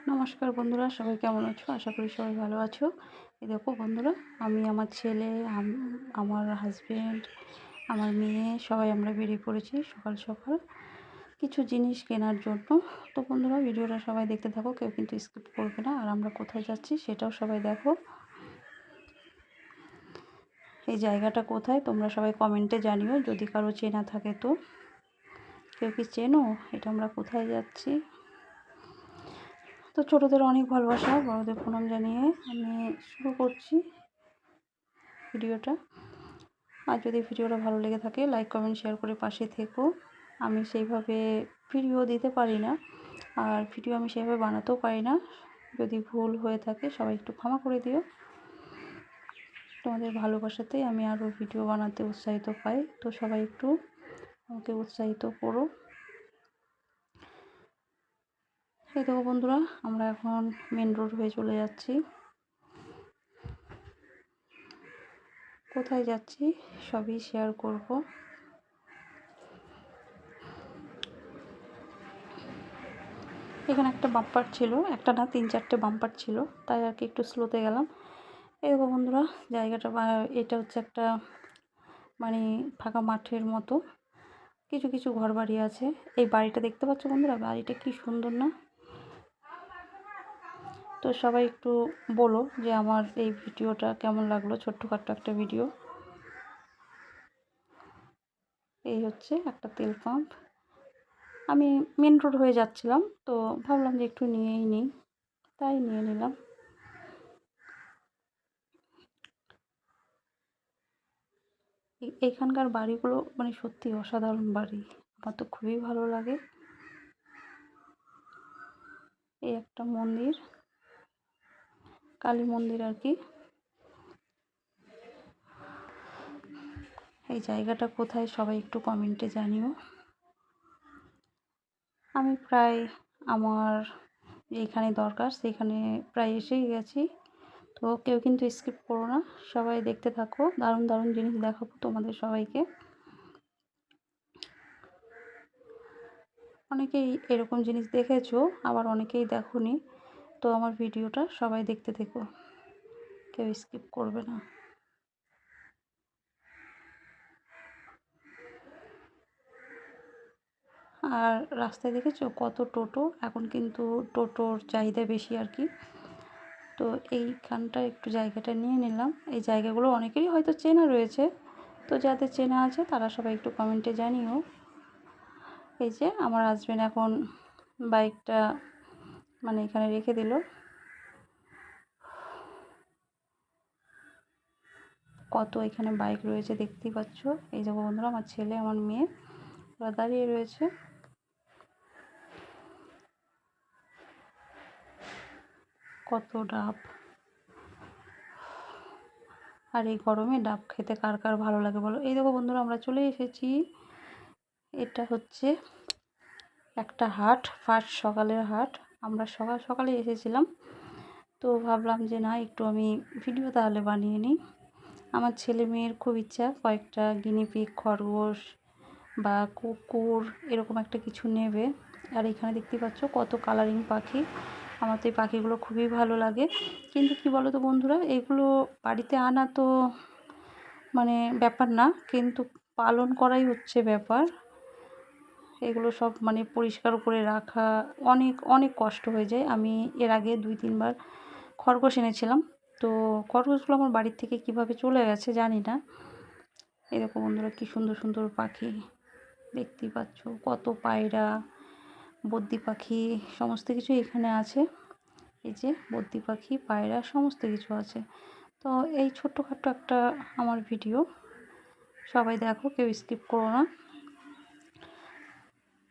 নমস্কার বন্ধুরা, সবাই কেমন আছো? আশা করি সবাই ভালো আছো। এই দেখো বন্ধুরা, আমি, আমার ছেলে, আমার হাজবেন্ড, আমার মেয়ে সবাই আমরা বেরিয়ে পড়েছি সকাল সকাল কিছু জিনিস কেনার জন্য। তো বন্ধুরা, ভিডিওটা সবাই দেখতে থাকো, কেউ কিন্তু স্কিপ করবে না। আর আমরা কোথায় যাচ্ছি সেটাও সবাই দেখো। এই জায়গাটা কোথায় তোমরা সবাই কমেন্টে জানিও, যদি কারো চেনা থাকে তো। কেউ কি চেনো এটা আমরা কোথায় যাচ্ছি? তো ছোটোদের অনেক ভালোবাসা, বড়দের প্রণাম জানিয়ে আমি শুরু করছি ভিডিওটা। আর যদি ভিডিওটা ভালো লেগে থাকে লাইক কমেন্ট শেয়ার করে পাশে থেকো। আমি সেইভাবে ভিডিও দিতে পারি না, আর ভিডিও আমি সেইভাবে বানাতেও পারি না। যদি ভুল হয়ে থাকে সবাই একটু ক্ষমা করে দিও। তোমাদের ভালোবাসাতেই আমি আরও ভিডিও বানাতে উৎসাহিত পাই, তো সবাই একটু আমাকে উৎসাহিত করো। এই দেখো বন্ধুরা, আমরা এখন মেন রোড হয়ে চলে যাচ্ছি। কোথায় যাচ্ছি সবই শেয়ার করব। এখানে একটা বাম্পার ছিল, একটা না 3-4টে বাম্পার ছিল, তাই আর কি একটু স্লোতে গেলাম। এই দেখো বন্ধুরা, জায়গাটা এটা হচ্ছে একটা মানে ফাঁকা মাঠের মতো, কিছু কিছু ঘর বাড়ি আছে। এই বাড়িটা দেখতে পাচ্ছ বন্ধুরা, বাড়িটা কি সুন্দর না? তো সবাই একটু বলো যে আমার এই ভিডিওটা কেমন লাগলো, ছোট্টখাট্ট একটা ভিডিও। এই হচ্ছে একটা তেল পাম্প। আমি মেন রোড হয়ে যাচ্ছিলাম, তো ভাবলাম যে একটু নিয়েই নিই, তাই নিয়ে নিলাম। এখানকার বাড়িগুলো মানে সত্যি অসাধারণ বাড়ি, আমার তো খুবই ভালো লাগে। এই একটা মন্দির, কালী মন্দির আর কি। এই জায়গাটা কোথায় সবাই একটু কমেন্টে জানিও। আমি প্রায় আমার যেখানে দরকার সেখানে প্রায় এসেই গেছি। তো কেউ কিন্তু স্কিপ করো না, সবাই দেখতে থাকো, দারুণ দারুণ জিনিস দেখাবো তোমাদের সবাইকে। অনেকেই এরকম জিনিস দেখেছো, আবার অনেকেই দেখোনি। তো আমার ভিডিওটা সবাই দেখতে থেকো, কেউ স্কিপ করবে না। আর রাস্তায় দেখেছো কত টোটো, এখন কিন্তু টোটোর চাহিদা বেশি আর কি। তো এইখানটা একটু জায়গাটা নিয়ে নিলাম। এই জায়গাগুলো অনেকেরই হয়তো চেনা রয়েছে, তো যাদের চেনা আছে তারা সবাই একটু কমেন্টে জানিও। এই যে আমার হাজবেন্ড এখন বাইকটা মানে এখানে রেখে দিল। কত এখানে বাইক রয়েছে দেখতেই পাচ্ছ। এই যে বন্ধুরা, আমার ছেলে আমার মেয়ে ওরা দাঁড়িয়ে রয়েছে। কত ডাব, আর এই গরমে ডাব খেতে কার কার ভালো লাগে বলো। এই দেখো বন্ধুরা, আমরা চলে এসেছি। এটা হচ্ছে একটা হাট, ফার্স্ট সকালের হাট। আমরা সকাল সকালে এসেছিলাম, তো ভাবলাম যে না একটু আমি ভিডিও তাহলে বানিয়ে নিই। আমার ছেলে মেয়ের খুব ইচ্ছা কয়েকটা গিনিপিগ, খরগোশ বা কুকুর এরকম একটা কিছু নেবে। আর এখানে দেখতে পাচ্ছ কত কালারিং পাখি। আমার তো এই পাখিগুলো খুবই ভালো লাগে, কিন্তু কি বলো তো বন্ধুরা, এগুলো বাড়িতে আনা তো মানে ব্যাপার না, কিন্তু পালন করাই হচ্ছে ব্যাপার। এগুলো সব মানে পরিষ্কার করে রাখা অনেক অনেক কষ্ট হয়ে যায়। আমি এর আগে 2-3বার খরগোশ এনেছিলাম, তো খরগোশগুলো আমার বাড়ির থেকে কিভাবে চলে গেছে জানি না। এরকম বন্ধুরা কি সুন্দর সুন্দর পাখি দেখতেই পাচ্ছ, কত পায়রা, বদ্রি পাখি, সমস্ত কিছু এখানে আছে। এই যে বদ্রি পাখি, পায়রা সমস্ত কিছু আছে। তো এই ছোট্টখাট্ট একটা আমার ভিডিও, সবাই দেখো, কেউ স্কিপ করো না।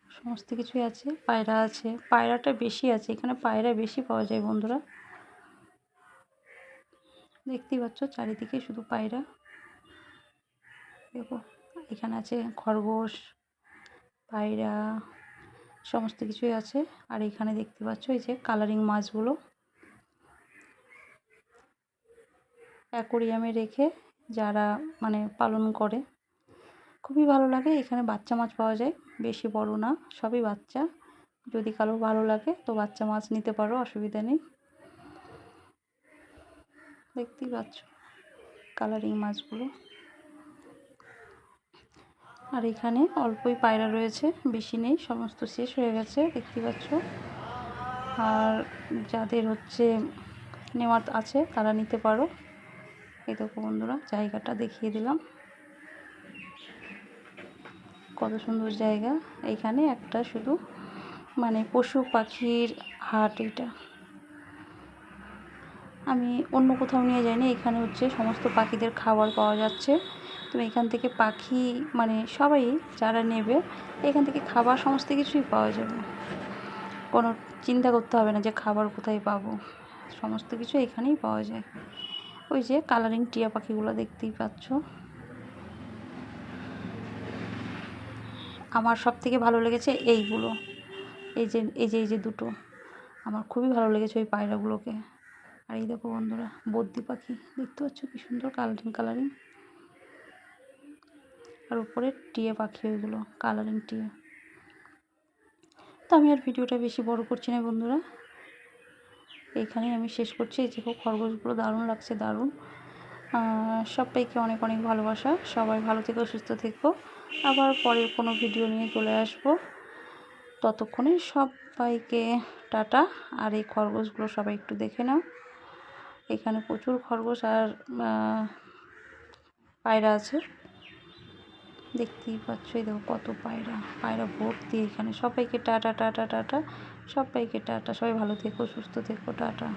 সমস্ত কিছুই আছে, পায়রা আছে, পায়রাটা বেশি আছে এখানে, পায়রা বেশি পাওয়া যায় বন্ধুরা। দেখতেই পাচ্ছ চারিদিকে শুধু পায়রা। দেখো এখানে আছে খরগোশ, পায়রা, সমস্ত কিছুই আছে। আর এখানে দেখতে পাচ্ছ এই যে কালারিং মাছগুলো অ্যাকোরিয়ামে রেখে যারা মানে পালন করে, খুবই ভালো লাগে। এখানে বাচ্চা মাছ পাওয়া যায়, বেশি বড় না, সবই বাচ্চা, যদি কারো ভালো লাগে তো বাচ্চা মাছ নিতে পারো, অসুবিধা নেই। দেখতেই পাচ্ছ কালারিং মাছগুলো। আর এখানে অল্পই পায়রা রয়েছে, বেশি নেই, সমস্ত শেষ হয়ে গেছে দেখতে পাচ্ছ। আর যাদের হচ্ছে নেওয়ার আছে তারা নিতে পারো। এই দেখো বন্ধুরা, জায়গাটা দেখিয়ে দিলাম, কত সুন্দর জায়গা। এইখানে একটা শুধু মানে পশু পাখির হাট। এটা আমি অন্য কোথাও নিয়ে যাইনি, এখানে হচ্ছে সমস্ত পাখিদের খাবার পাওয়া যাচ্ছে। তুমি এখান থেকে পাখি মানে সবাই যারা নেবে এখান থেকে খাবার সমস্ত কিছুই পাওয়া যাবে, কোনো চিন্তা করতে হবে না যে খাবার কোথায় পাবো, সমস্ত কিছু এখানেই পাওয়া যায়। ওই যে কালারিং টিয়া পাখিগুলো দেখতেই পাচ্ছ। আমার সব থেকে ভালো লেগেছে এইগুলো, এই যে দুটো আমার খুবই ভালো লেগেছে, ওই পায়রাগুলোকে। আর এই দেখো বন্ধুরা বদ্রি পাখি দেখতে পাচ্ছ কি সুন্দর কালারিং। আর উপরে টিয়া পাখি, ওইগুলো কালারিং টিয়া। তো আমি আর ভিডিওটা বেশি বড় করছি না বন্ধুরা, এইখানেই আমি শেষ করছি। এই দেখো খরগোশগুলো দারুণ লাগছে, দারুণ। সবাইকে অনেক অনেক ভালোবাসা, সবাই ভালো থেকো, সুস্থ থেকো। আবার পরের কোনো ভিডিও নিয়ে চলে আসবো, ততক্ষণে সবাইকে টাটা। আর এই খরগোশগুলো সবাই একটু দেখে নাও, এখানে প্রচুর খরগোশ আর পায়রা আছে, দেখতেই পাচ্ছ। এই দেখো কত পায়রা ভর্তি এখানে। সবাইকে টাটা টাটা টাটা, সবাইকে টাটা, সবাই ভালো থেকো, সুস্থ থেকো, টাটা।